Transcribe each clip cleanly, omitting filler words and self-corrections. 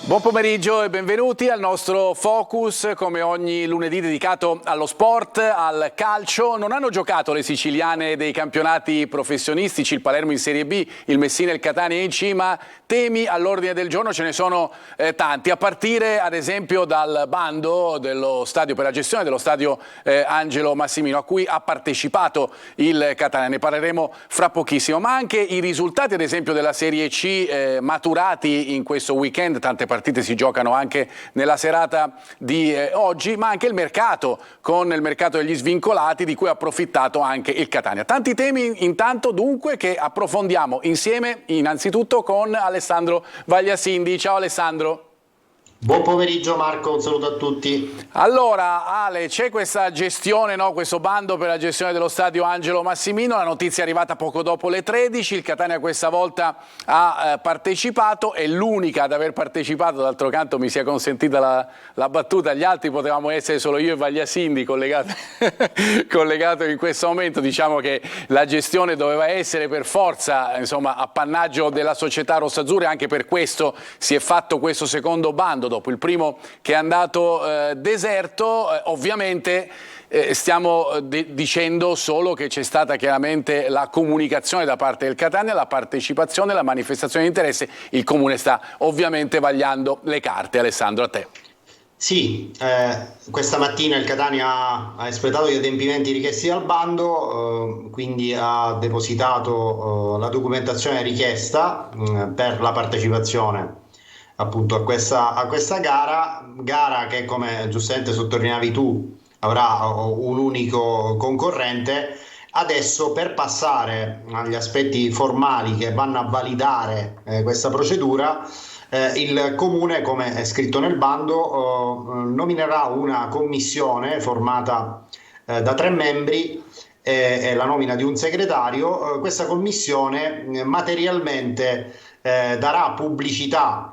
Buon pomeriggio e benvenuti al nostro Focus, come ogni lunedì dedicato allo sport, al calcio. Non hanno giocato le siciliane dei campionati professionistici, il Palermo in Serie B, il Messina e il Catania in C, ma temi all'ordine del giorno ce ne sono tanti, a partire ad esempio dal bando dello stadio per la gestione dello stadio Angelo Massimino, a cui ha partecipato il Catania. Ne parleremo fra pochissimo, ma anche i risultati ad esempio della Serie C maturati in questo weekend. Tante partite si giocano anche nella serata di oggi, ma anche il mercato, con il mercato degli svincolati di cui ha approfittato anche il Catania. Tanti temi intanto dunque che approfondiamo insieme innanzitutto con Alessandro Vagliasindi. Ciao Alessandro. Buon pomeriggio Marco, un saluto a tutti. Allora Ale, c'è questa gestione, no? Questo bando per la gestione dello stadio Angelo Massimino, la notizia è arrivata poco dopo le 13, il Catania questa volta ha partecipato, è l'unica ad aver partecipato, d'altro canto mi sia consentita la battuta, gli altri potevamo essere solo io e Vagliasindi collegato in questo momento. Diciamo che la gestione doveva essere per forza, insomma, appannaggio della società rossazzurra, e anche per questo si è fatto questo secondo bando dopo il primo che è andato deserto. Ovviamente stiamo dicendo solo che c'è stata chiaramente la comunicazione da parte del Catania, la partecipazione, la manifestazione di interesse. Il Comune sta ovviamente vagliando le carte. Alessandro, a te. Sì, questa mattina il Catania ha espletato gli adempimenti richiesti dal bando, quindi ha depositato la documentazione richiesta per la partecipazione appunto a questa gara che, come giustamente sottolineavi tu, avrà un unico concorrente. Adesso, per passare agli aspetti formali che vanno a validare questa procedura, il Comune, come è scritto nel bando, nominerà una commissione formata da 3 membri e la nomina di un segretario. Questa commissione materialmente darà pubblicità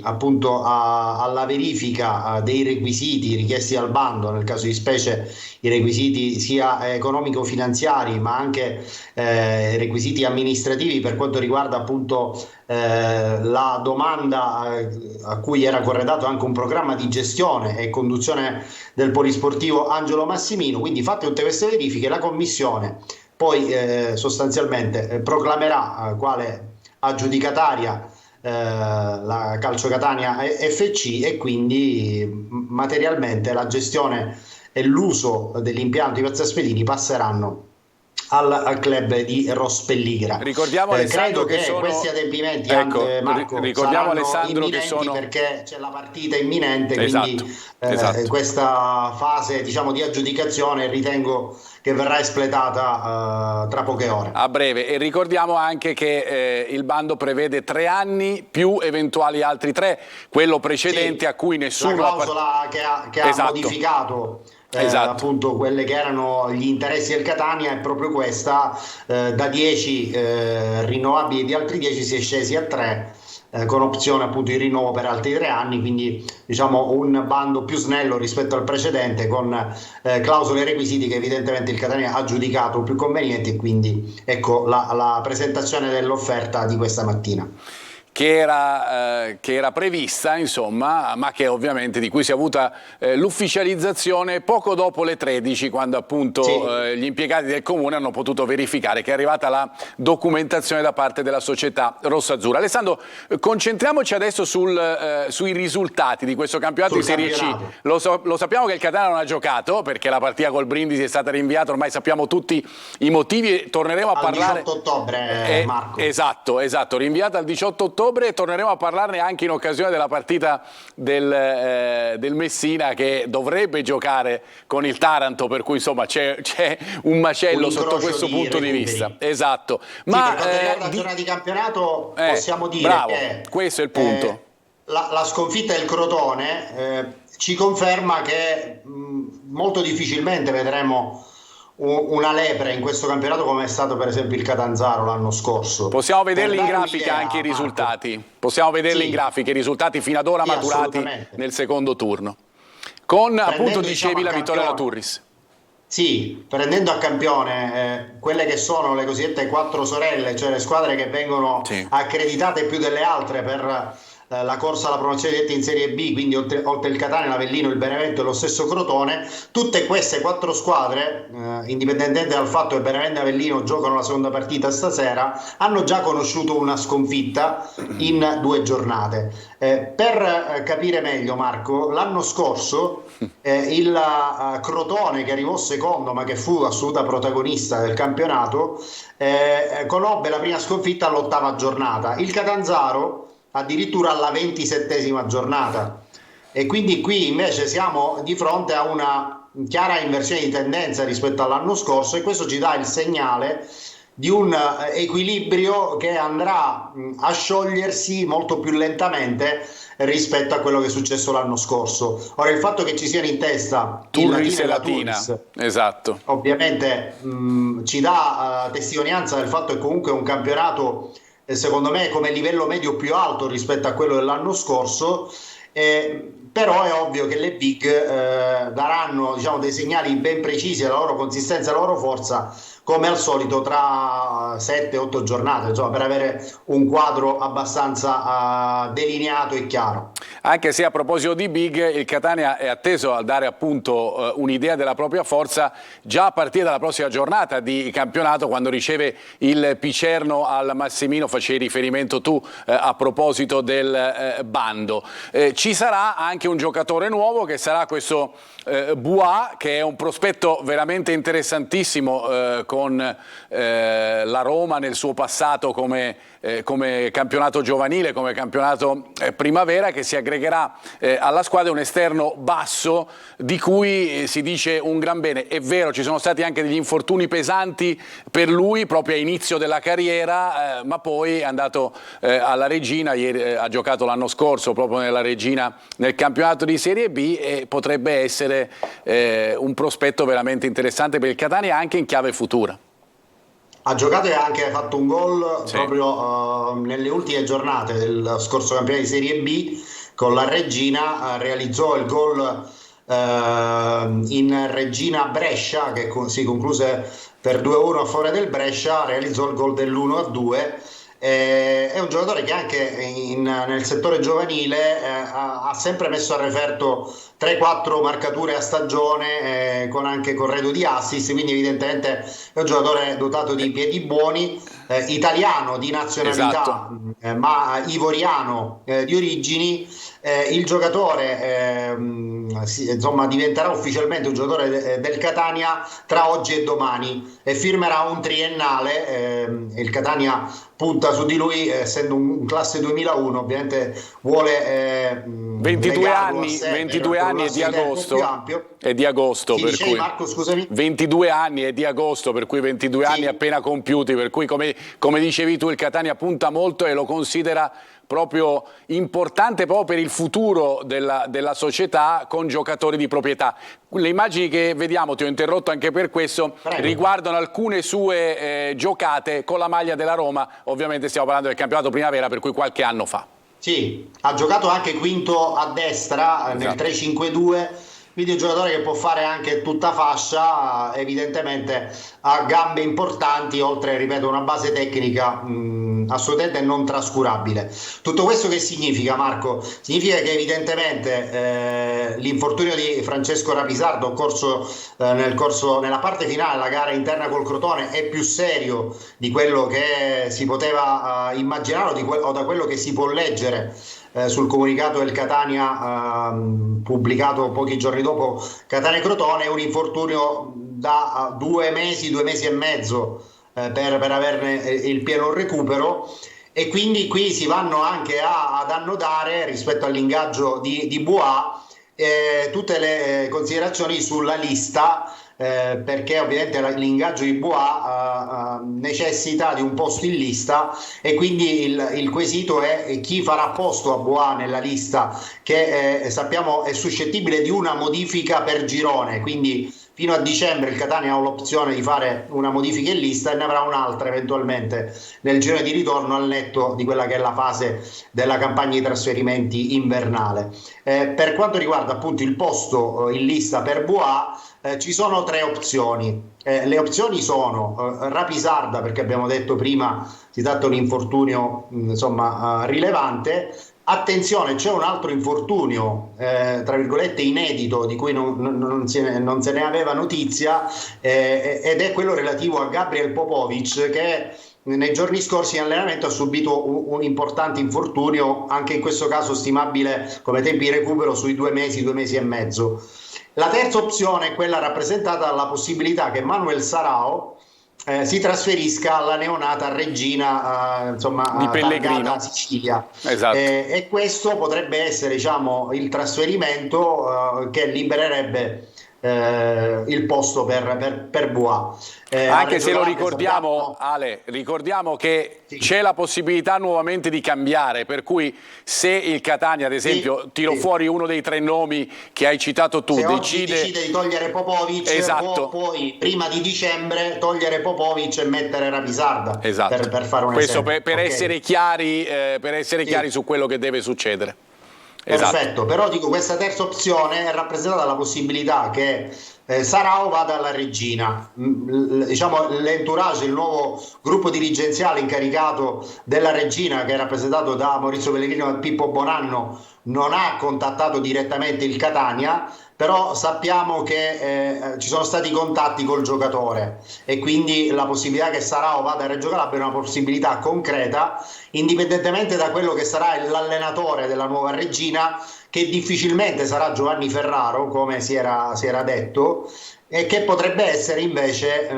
appunto alla verifica dei requisiti richiesti al bando, nel caso di specie i requisiti sia economico-finanziari ma anche requisiti amministrativi per quanto riguarda appunto la domanda a cui era corredato anche un programma di gestione e conduzione del polisportivo Angelo Massimino. Quindi, fatte tutte queste verifiche, la commissione poi sostanzialmente proclamerà quale aggiudicataria la Calcio Catania FC, e quindi materialmente la gestione e l'uso dell'impianto di Piazza Spedini passeranno al club di Rospelligra. Ricordiamo Alessandro credo che questi adempimenti, Marco, ricordiamo Alessandro che sono, perché c'è la partita imminente, quindi esatto. Questa fase, diciamo, di aggiudicazione ritengo che verrà espletata tra poche ore. A breve. E ricordiamo anche che il bando prevede 3 anni più eventuali altri 3, quello precedente, sì, a cui nessuno... La clausola che ha modificato appunto quelle che erano gli interessi del Catania è proprio questa, da 10 rinnovabili di altri 10 si è scesi a 3, con opzione appunto di rinnovo per altri 3 anni, quindi diciamo un bando più snello rispetto al precedente, con clausole e requisiti che evidentemente il Catania ha giudicato più convenienti, e quindi ecco la presentazione dell'offerta di questa mattina. Che era prevista, insomma, ma che ovviamente di cui si è avuta l'ufficializzazione poco dopo le 13, quando appunto sì, gli impiegati del Comune hanno potuto verificare che è arrivata la documentazione da parte della società rossazzurra. Alessandro, concentriamoci adesso sui risultati di questo campionato di Serie C. Lo sappiamo che il Catania non ha giocato perché la partita col Brindisi è stata rinviata, ormai sappiamo tutti i motivi, e torneremo a parlare... 18 ottobre, Marco. Esatto, rinviata al 18 ottobre. E torneremo a parlarne anche in occasione della partita del Messina, che dovrebbe giocare con il Taranto, per cui insomma c'è un macello sotto questo punto di vista. Esatto. Ma per quanto riguarda la giornata di campionato possiamo dire che questo è il punto. La sconfitta del Crotone ci conferma che molto difficilmente vedremo una lepre in questo campionato come è stato per esempio il Catanzaro l'anno scorso. Possiamo vederli in grafica anche i risultati. Marco. Possiamo vederli in grafica i risultati fino ad ora maturati nel secondo turno. Con appunto dicevi la vittoria della Turris. Sì, prendendo a campione quelle che sono le cosiddette 4 sorelle, cioè le squadre che vengono accreditate più delle altre per la corsa alla promozione diretta in Serie B, quindi oltre il Catania, l'Avellino, il Benevento e lo stesso Crotone, tutte queste 4 squadre, indipendentemente dal fatto che Benevento e Avellino giocano la seconda partita stasera, hanno già conosciuto una sconfitta in 2 giornate. Per capire meglio, Marco, l'anno scorso il Crotone, che arrivò secondo ma che fu assoluta protagonista del campionato, conobbe la prima sconfitta all'8ª giornata, il Catanzaro addirittura alla 27ª giornata, e quindi qui invece siamo di fronte a una chiara inversione di tendenza rispetto all'anno scorso, e questo ci dà il segnale di un equilibrio che andrà a sciogliersi molto più lentamente rispetto a quello che è successo l'anno scorso. Ora, il fatto che ci siano in testa Turris il e Latina, Turris, esatto, ovviamente ci dà testimonianza del fatto che comunque è un campionato, secondo me, come livello medio più alto rispetto a quello dell'anno scorso, però è ovvio che le big daranno, diciamo, dei segnali ben precisi della loro consistenza e la loro forza, come al solito, tra 7-8 giornate, insomma, per avere un quadro abbastanza delineato e chiaro. Anche se, a proposito di big, il Catania è atteso a dare appunto un'idea della propria forza già a partire dalla prossima giornata di campionato, quando riceve il Picerno al Massimino. Facevi riferimento tu a proposito del bando. Ci sarà anche un giocatore nuovo, che sarà questo Bois, che è un prospetto veramente interessantissimo, con la Roma nel suo passato come campionato giovanile, come campionato primavera, che si aggregherà alla squadra. Un esterno basso di cui si dice un gran bene. È vero, ci sono stati anche degli infortuni pesanti per lui proprio a inizio della carriera, ma poi è andato alla Reggina, ha giocato l'anno scorso proprio nella Reggina nel campionato di Serie B, e potrebbe essere un prospetto veramente interessante per il Catania anche in chiave futura. Ha giocato e ha anche fatto un gol, sì, proprio nelle ultime giornate del scorso campionato di Serie B con la Reggina. Realizzò il gol in Reggina Brescia, che si concluse per 2-1 a favore del Brescia. Realizzò il gol dell'1-2. È un giocatore che anche nel settore giovanile ha sempre messo a referto 3-4 marcature a stagione, con anche corredo di assist, quindi evidentemente è un giocatore dotato di piedi buoni, italiano di nazionalità, esatto, ma ivoriano di origini. Il giocatore insomma diventerà ufficialmente un giocatore del Catania tra oggi e domani, e firmerà un triennale. Il Catania punta su di lui, essendo un classe 2001, ovviamente vuole 22 anni è di agosto, è di agosto, per cui Marco, scusami? 22 anni è di agosto, per cui 22 sì, anni appena compiuti, per cui come dicevi tu, il Catania punta molto e lo considera proprio importante proprio per il futuro della società, con giocatori di proprietà. Le immagini che vediamo, ti ho interrotto anche per questo, prego, riguardano alcune sue giocate con la maglia della Roma. Ovviamente stiamo parlando del campionato primavera, per cui qualche anno fa. Sì, ha giocato anche quinto a destra, esatto, nel 3-5-2, quindi un giocatore che può fare anche tutta fascia. Evidentemente ha gambe importanti, oltre, ripeto, una base tecnica assolutamente non trascurabile. Tutto questo che significa, Marco? Significa che evidentemente l'infortunio di Francesco Rapisardo nella parte finale della gara interna col Crotone è più serio di quello che si poteva immaginare o da quello che si può leggere sul comunicato del Catania pubblicato pochi giorni dopo Catania-Crotone. È un infortunio da 2 mesi e mezzo per averne il pieno recupero, e quindi qui si vanno anche ad annodare, rispetto all'ingaggio di Bois, tutte le considerazioni sulla lista, perché ovviamente l'ingaggio di Bois necessita di un posto in lista, e quindi il quesito è chi farà posto a Bois nella lista, che sappiamo è suscettibile di una modifica per girone. Quindi fino a dicembre il Catania ha l'opzione di fare una modifica in lista, e ne avrà un'altra eventualmente nel girone di ritorno, al netto di quella che è la fase della campagna di trasferimenti invernale. Per quanto riguarda appunto il posto in lista per Bois, ci sono 3 opzioni. Le opzioni sono Rapisarda, perché abbiamo detto prima si tratta di un infortunio insomma rilevante, Attenzione, c'è un altro infortunio, tra virgolette, inedito, di cui non se ne aveva notizia, ed è quello relativo a Gabriel Popovic, che nei giorni scorsi in allenamento ha subito un importante infortunio, anche in questo caso stimabile come tempi di recupero sui 2 mesi e mezzo. La terza opzione è quella rappresentata dalla possibilità che Manuel Sarao si trasferisca alla neonata Regina, insomma, di Pellegrino, Sicilia. esatto. E questo potrebbe essere, diciamo, il trasferimento che libererebbe il posto per Bois. Anche se lo ricordiamo, Ale, ricordiamo che c'è la possibilità nuovamente di cambiare, per cui se il Catania, ad esempio, tiro fuori uno dei 3 nomi che hai citato tu, se decide di togliere Popovic, esatto, può poi prima di dicembre togliere Popovic e mettere Rapisarda, esatto, per fare un questo esempio. per essere chiari, chiari su quello che deve succedere. Perfetto, Esatto. però dico, questa terza opzione è rappresentata dalla possibilità che Sarao vada alla Regina. Diciamo, l'entourage, il nuovo gruppo dirigenziale incaricato della Regina, che è rappresentato da Maurizio Pellegrino e Pippo Bonanno, non ha contattato direttamente il Catania, però sappiamo che ci sono stati contatti col giocatore, e quindi la possibilità che Sarao vada a Reggio Calabria è una possibilità concreta, indipendentemente da quello che sarà l'allenatore della nuova Regina, che difficilmente sarà Giovanni Ferraro, come si era detto, e che potrebbe essere invece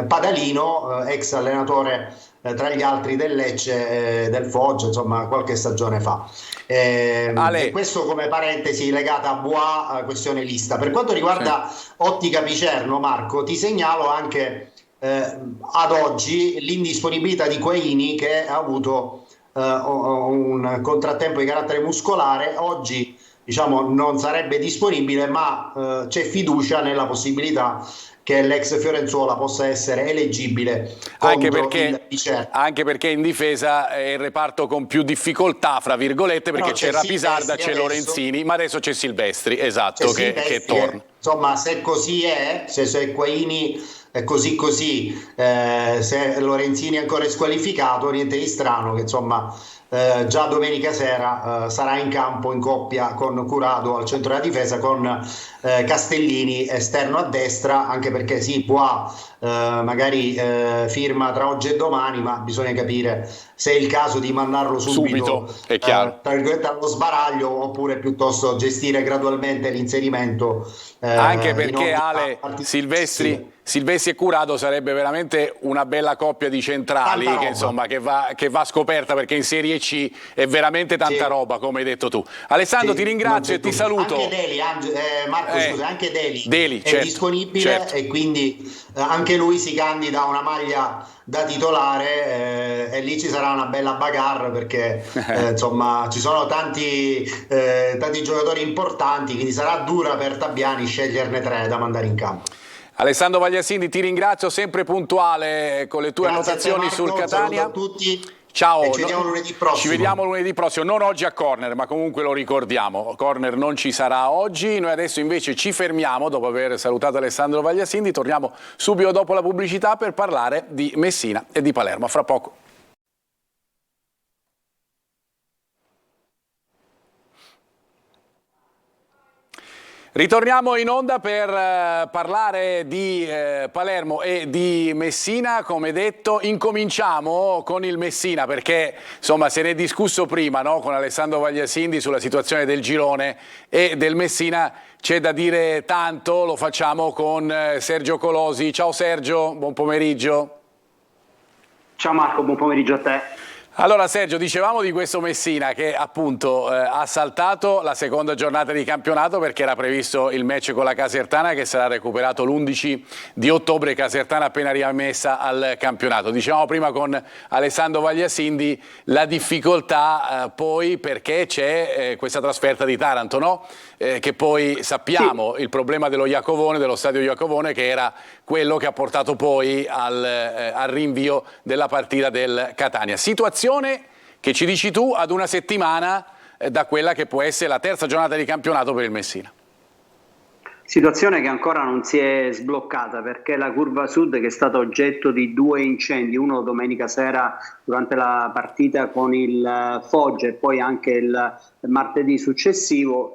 Padalino, ex allenatore tra gli altri del Lecce, del Foggia, insomma, qualche stagione fa. E questo come parentesi legata a Bois, questione lista. Per quanto riguarda Ottica Picerno, Marco, ti segnalo anche ad oggi l'indisponibilità di Quaini, che ha avuto un contrattempo di carattere muscolare. Oggi, diciamo, non sarebbe disponibile, ma c'è fiducia nella possibilità che l'ex Fiorenzuola possa essere eleggibile anche perché in difesa è il reparto con più difficoltà, fra virgolette, perché c'è Rapisarda, c'è Lorenzini, ma adesso c'è Silvestri, esatto, che torna. Insomma, se così è, se Quaini è così, se Lorenzini è ancora squalificato, niente di strano che, insomma, già domenica sera sarà in campo in coppia con Curado al centro della difesa, con Castellini esterno a destra, anche perché sì, Bois magari firma tra oggi e domani, ma bisogna capire se è il caso di mandarlo subito è chiaro. tra virgolette allo sbaraglio, oppure piuttosto gestire gradualmente l'inserimento, anche perché Ale, Silvestri e Curado sarebbe veramente una bella coppia di centrali che, insomma, che va scoperta, perché in Serie C è veramente tanta roba, come hai detto tu. Alessandro, ti ringrazio e ti saluto. Anche Deli, Marco, scusa, anche Deli è certo, disponibile, e quindi anche lui si candida a una maglia da titolare, e lì ci sarà una bella bagarre, perché insomma ci sono tanti giocatori importanti, quindi sarà dura per Tabiani sceglierne 3 da mandare in campo. Alessandro Vagliasindi, ti ringrazio, sempre puntuale con le tue annotazioni sul Catania. Saluto a tutti. Ciao, ci vediamo lunedì prossimo. Ci vediamo lunedì prossimo, non oggi a Corner, ma comunque lo ricordiamo, Corner non ci sarà oggi. Noi adesso invece ci fermiamo, dopo aver salutato Alessandro Vagliasindi, torniamo subito dopo la pubblicità per parlare di Messina e di Palermo. A fra poco. Ritorniamo in onda per parlare di Palermo e di Messina. Come detto, incominciamo con il Messina, perché insomma se ne è discusso prima, no? Con Alessandro Vagliasindi sulla situazione del girone e del Messina. C'è da dire tanto, lo facciamo con Sergio Colosi. Ciao Sergio, buon pomeriggio. Ciao Marco, buon pomeriggio a te. Allora Sergio, dicevamo di questo Messina che appunto ha saltato la seconda giornata di campionato, perché era previsto il match con la Casertana, che sarà recuperato l'11 di ottobre, Casertana appena riammessa al campionato. Dicevamo prima con Alessandro Vagliasindi la difficoltà poi perché c'è questa trasferta di Taranto, no? Che poi sappiamo il problema dello Iacovone, dello stadio Iacovone, che era quello che ha portato poi al rinvio della partita del Catania. Situazione che ci dici tu ad una settimana da quella che può essere la terza giornata di campionato per il Messina. Situazione che ancora non si è sbloccata perché la curva sud, che è stata oggetto di 2 incendi, uno domenica sera durante la partita con il Foggia e poi anche il martedì successivo,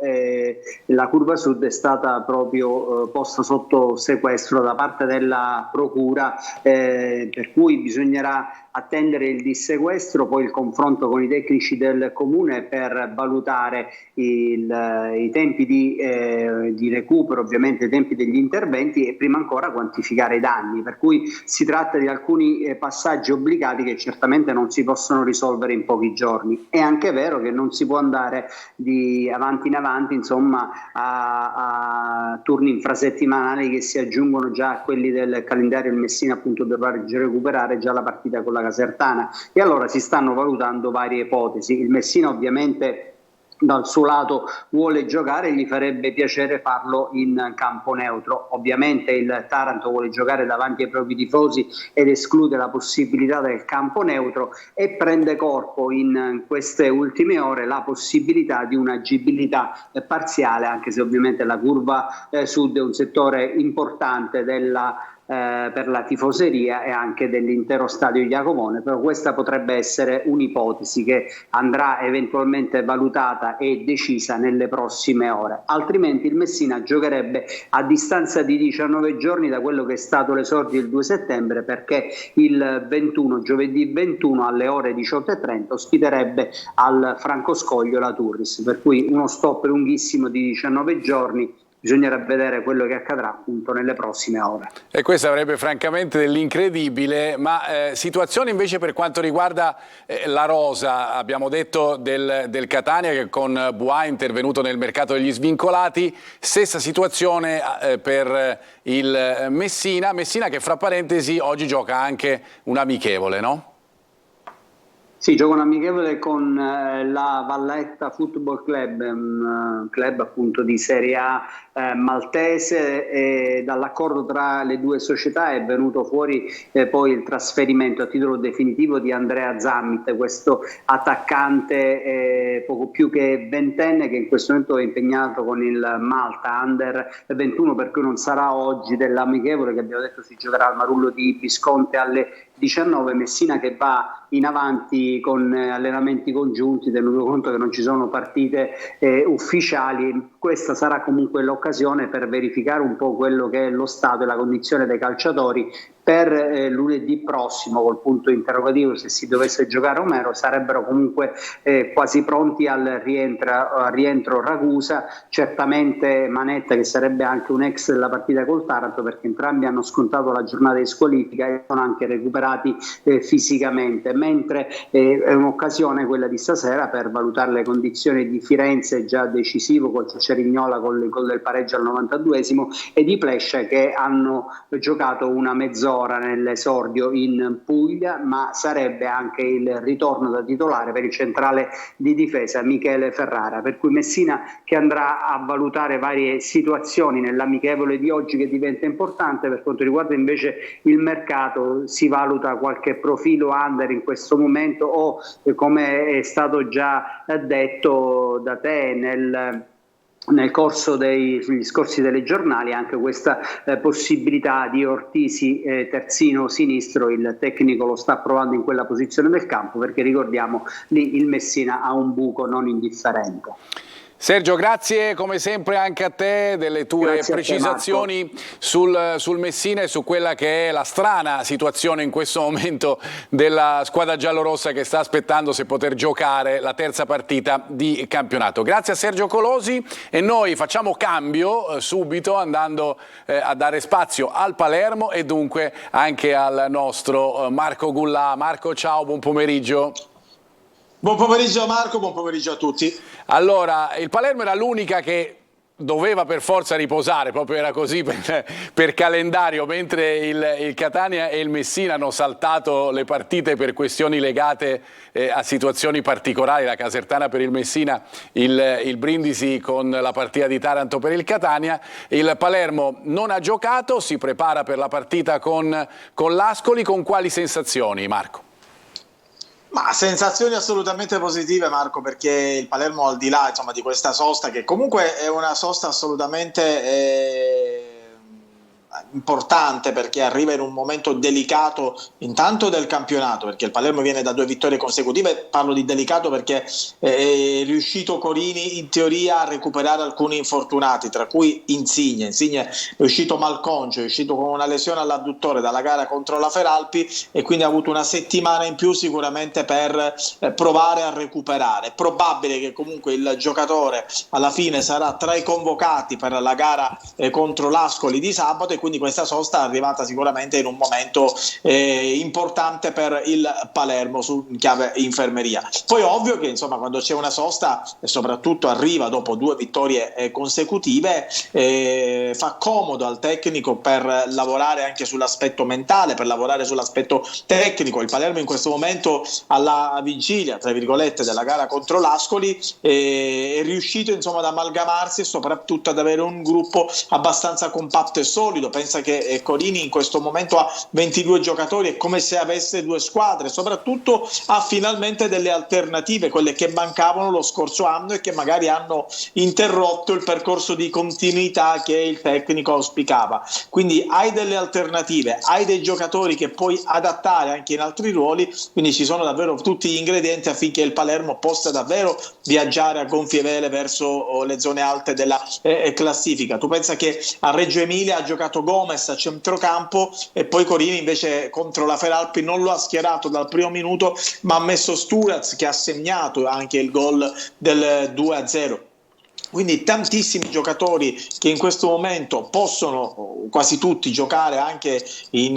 la curva sud è stata proprio posta sotto sequestro da parte della procura, per cui bisognerà attendere il dissequestro, poi il confronto con i tecnici del comune per valutare i tempi di recupero, ovviamente i tempi degli interventi, e prima ancora quantificare i danni, per cui si tratta di alcuni passaggi obbligati che certamente non si possono risolvere in pochi giorni. È anche vero che non si può andare di avanti in avanti, insomma, a turni infrasettimanali che si aggiungono già a quelli del calendario. Il Messina appunto dovrà recuperare già la partita con la Casertana e allora si stanno valutando varie ipotesi. Il Messina ovviamente dal suo lato vuole giocare, gli farebbe piacere farlo in campo neutro. Ovviamente il Taranto vuole giocare davanti ai propri tifosi ed esclude la possibilità del campo neutro, e prende corpo in queste ultime ore la possibilità di un'agibilità parziale, anche se ovviamente la curva sud è un settore importante per la tifoseria e anche dell'intero stadio Iacovone, però questa potrebbe essere un'ipotesi che andrà eventualmente valutata e decisa nelle prossime ore. Altrimenti il Messina giocherebbe a distanza di 19 giorni da quello che è stato l'esordio il 2 settembre, perché il 21, giovedì 21 alle ore 18:30 ospiterebbe al Francoscoglio la Turris, per cui uno stop lunghissimo di 19 giorni. Bisognerà vedere quello che accadrà appunto nelle prossime ore. E questo avrebbe francamente dell'incredibile, ma situazione invece per quanto riguarda la rosa, abbiamo detto del Catania che con Buà è intervenuto nel mercato degli svincolati, stessa situazione per il Messina che fra parentesi oggi gioca anche un amichevole, no? Sì, gioca un amichevole con la Valletta Football Club, un club appunto di Serie A maltese, e dall'accordo tra le due società è venuto fuori poi il trasferimento a titolo definitivo di Andrea Zammit, questo attaccante poco più che ventenne che in questo momento è impegnato con il Malta Under 21, per cui non sarà oggi dell'amichevole, che abbiamo detto si giocherà al Marullo di Visconti alle 19. Messina che va in avanti con allenamenti congiunti, tenuto conto che non ci sono partite ufficiali. Questa sarà comunque l'occasione per verificare un po' quello che è lo stato e la condizione dei calciatori per lunedì prossimo, col punto interrogativo se si dovesse giocare o meno. Sarebbero comunque quasi pronti al rientro Ragusa, certamente Manetta, che sarebbe anche un ex della partita col Taranto, perché entrambi hanno scontato la giornata di squalifica e sono anche recuperati fisicamente, mentre è un'occasione quella di stasera per valutare le condizioni di Firenze, già decisivo con Cerignola con il gol del pareggio al 92esimo, e di Plescia, che hanno giocato una mezz'ora nell'esordio in Puglia, ma sarebbe anche il ritorno da titolare per il centrale di difesa Michele Ferrara, per cui Messina che andrà a valutare varie situazioni nell'amichevole di oggi, che diventa importante. Per quanto riguarda invece il mercato, si valuta qualche profilo under in questo momento o, come è stato già detto da te nel corso degli scorsi telegiornali, anche questa possibilità di Ortisi terzino sinistro. Il tecnico lo sta provando in quella posizione del campo, perché ricordiamo lì il Messina ha un buco non indifferente. Sergio, grazie come sempre anche a te delle tue precisazioni sul Messina e su quella che è la strana situazione in questo momento della squadra giallorossa, che sta aspettando se poter giocare la terza partita di campionato. Grazie a Sergio Colosi, e noi facciamo cambio subito andando a dare spazio al Palermo e dunque anche al nostro Marco Gullà. Marco, ciao, buon pomeriggio. Buon pomeriggio Marco, buon pomeriggio a tutti. Allora, il Palermo era l'unica che doveva per forza riposare, proprio era così per calendario, mentre il Catania e il Messina hanno saltato le partite per questioni legate a situazioni particolari, la Casertana per il Messina, il Brindisi con la partita di Taranto per il Catania. Il Palermo non ha giocato, si prepara per la partita con l'Ascoli. Con quali sensazioni, Marco? Ma sensazioni assolutamente positive, Marco, perché il Palermo, al di là, insomma, di questa sosta, che comunque è una sosta assolutamente importante, perché arriva in un momento delicato intanto del campionato, perché il Palermo viene da 2 vittorie consecutive. Parlo di delicato perché è riuscito Corini in teoria a recuperare alcuni infortunati, tra cui Insigne è uscito malconcio, è uscito con una lesione all'adduttore dalla gara contro la Feralpi, e quindi ha avuto una settimana in più sicuramente per provare a recuperare. È probabile che comunque il giocatore alla fine sarà tra i convocati per la gara contro l'Ascoli di sabato, e quindi questa sosta è arrivata sicuramente in un momento importante per il Palermo in chiave infermeria. Poi ovvio che insomma, quando c'è una sosta e soprattutto arriva dopo 2 vittorie consecutive, fa comodo al tecnico per lavorare anche sull'aspetto mentale, per lavorare sull'aspetto tecnico. Il Palermo in questo momento, alla vigilia tra virgolette della gara contro l'Ascoli, è riuscito insomma ad amalgamarsi e soprattutto ad avere un gruppo abbastanza compatto e solido. Pensa che Corini in questo momento ha 22 giocatori, è come se avesse 2 squadre, soprattutto ha finalmente delle alternative, quelle che mancavano lo scorso anno e che magari hanno interrotto il percorso di continuità che il tecnico auspicava. Quindi hai delle alternative, hai dei giocatori che puoi adattare anche in altri ruoli, quindi ci sono davvero tutti gli ingredienti affinché il Palermo possa davvero viaggiare a gonfie vele verso le zone alte della classifica. Tu pensa che a Reggio Emilia ha giocato Gomez a centrocampo, e poi Corini invece contro la Feralpi non lo ha schierato dal primo minuto, ma ha messo Sturaz, che ha segnato anche il gol del 2-0. Quindi tantissimi giocatori che in questo momento possono quasi tutti giocare anche in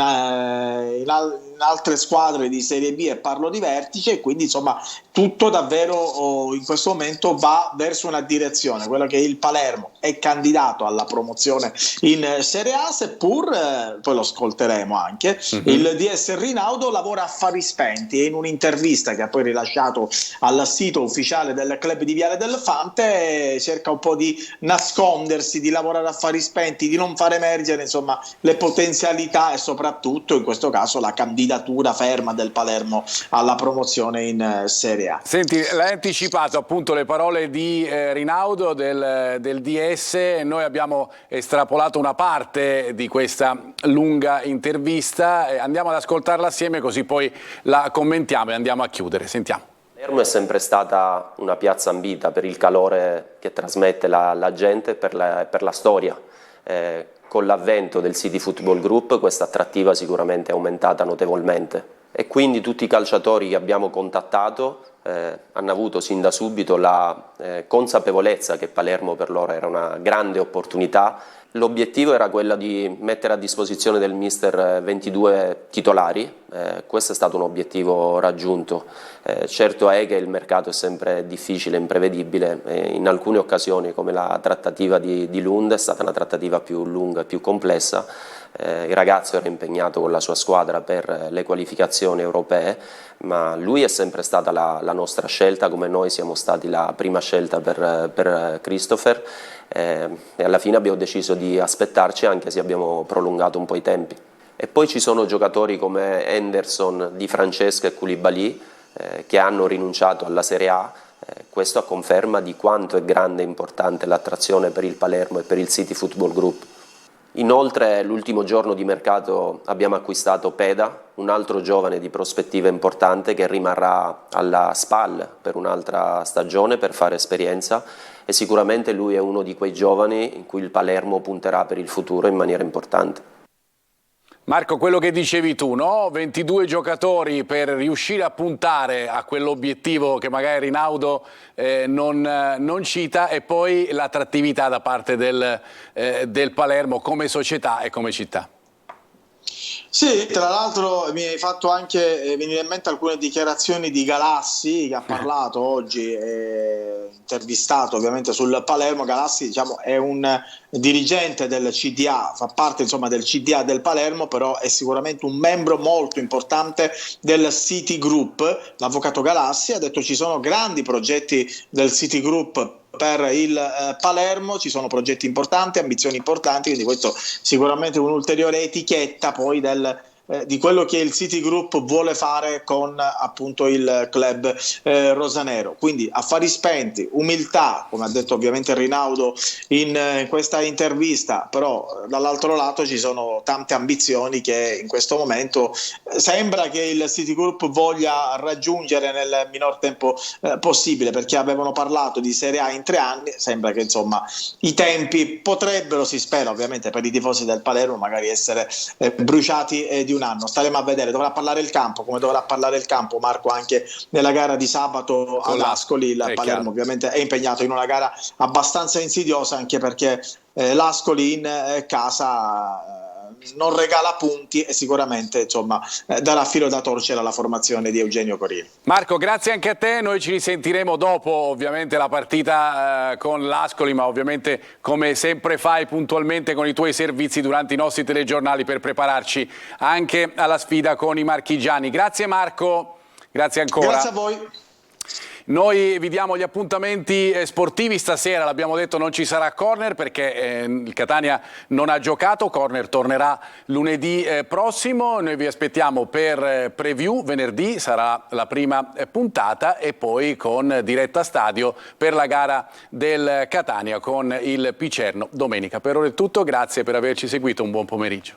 altre squadre di Serie B, e parlo di vertice, e quindi insomma tutto davvero in questo momento va verso una direzione, quella che il Palermo è candidato alla promozione in Serie A, seppur poi lo ascolteremo anche, il DS Rinaudo lavora a fari spenti, e in un'intervista che ha poi rilasciato al sito ufficiale del club di Viale del Fante cerca un po' di nascondersi, di lavorare a fari spenti, di non far emergere insomma le potenzialità e soprattutto in questo caso la candidatura ferma del Palermo alla promozione in Serie A. Senti, l'hai anticipato appunto le parole di Rinaudo del DS. Noi abbiamo estrapolato una parte di questa lunga intervista, andiamo ad ascoltarla assieme così poi la commentiamo e andiamo a chiudere. Sentiamo. Palermo è sempre stata una piazza ambita per il calore che trasmette la gente, per la storia. Con l'avvento del City Football Group questa attrattiva sicuramente è aumentata notevolmente, e quindi tutti i calciatori che abbiamo contattato hanno avuto sin da subito la consapevolezza che Palermo per loro era una grande opportunità. L'obiettivo era quello di mettere a disposizione del mister 22 titolari, questo è stato un obiettivo raggiunto. Certo è che il mercato è sempre difficile e imprevedibile, in alcune occasioni come la trattativa di Lund è stata una trattativa più lunga e più complessa. Il ragazzo era impegnato con la sua squadra per le qualificazioni europee, ma lui è sempre stata la nostra scelta, come noi siamo stati la prima scelta per Christopher, e alla fine abbiamo deciso di aspettarci, anche se abbiamo prolungato un po' i tempi. E poi ci sono giocatori come Henderson, Di Francesco e Koulibaly che hanno rinunciato alla Serie A. Questo a conferma di quanto è grande e importante l'attrazione per il Palermo e per il City Football Group. Inoltre l'ultimo giorno di mercato abbiamo acquistato Peda, un altro giovane di prospettiva importante che rimarrà alla SPAL per un'altra stagione per fare esperienza, e sicuramente lui è uno di quei giovani in cui il Palermo punterà per il futuro in maniera importante. Marco, quello che dicevi tu, no? 22 giocatori per riuscire a puntare a quell'obiettivo che magari Rinaudo non cita, e poi l'attrattività da parte del Palermo come società e come città. Sì, tra l'altro mi hai fatto anche venire in mente alcune dichiarazioni di Galassi, che ha parlato oggi, intervistato ovviamente sul Palermo. Galassi, diciamo, è un dirigente del CDA, fa parte insomma del CDA del Palermo, però è sicuramente un membro molto importante del City Group. L'avvocato Galassi ha detto ci sono grandi progetti del City Group per il Palermo, ci sono progetti importanti, ambizioni importanti, quindi questo sicuramente è un'ulteriore etichetta poi del di quello che il City Group vuole fare con appunto il club rosanero. Quindi affari spenti, umiltà, come ha detto ovviamente Rinaudo in questa intervista, però dall'altro lato ci sono tante ambizioni che in questo momento sembra che il City Group voglia raggiungere nel minor tempo possibile, perché avevano parlato di Serie A in 3 anni. Sembra che insomma i tempi potrebbero, si spera ovviamente per i tifosi del Palermo, magari essere bruciati di un anno. Staremo a vedere. Dovrà parlare il campo, come dovrà parlare il campo, Marco, anche nella gara di sabato ad Ascoli. Il Palermo ovviamente è impegnato in una gara abbastanza insidiosa, anche perché l'Ascoli in casa non regala punti e sicuramente insomma darà filo da torcere alla formazione di Eugenio Corini. Marco, grazie anche a te, noi ci risentiremo dopo ovviamente la partita con l'Ascoli, ma ovviamente come sempre fai puntualmente con i tuoi servizi durante i nostri telegiornali per prepararci anche alla sfida con i marchigiani. Grazie Marco, grazie ancora. Grazie a voi. Noi vi diamo gli appuntamenti sportivi, stasera l'abbiamo detto non ci sarà corner perché il Catania non ha giocato, corner tornerà lunedì prossimo, noi vi aspettiamo per preview, venerdì sarà la prima puntata e poi con diretta stadio per la gara del Catania con il Picerno domenica. Per ora è tutto, grazie per averci seguito, un buon pomeriggio.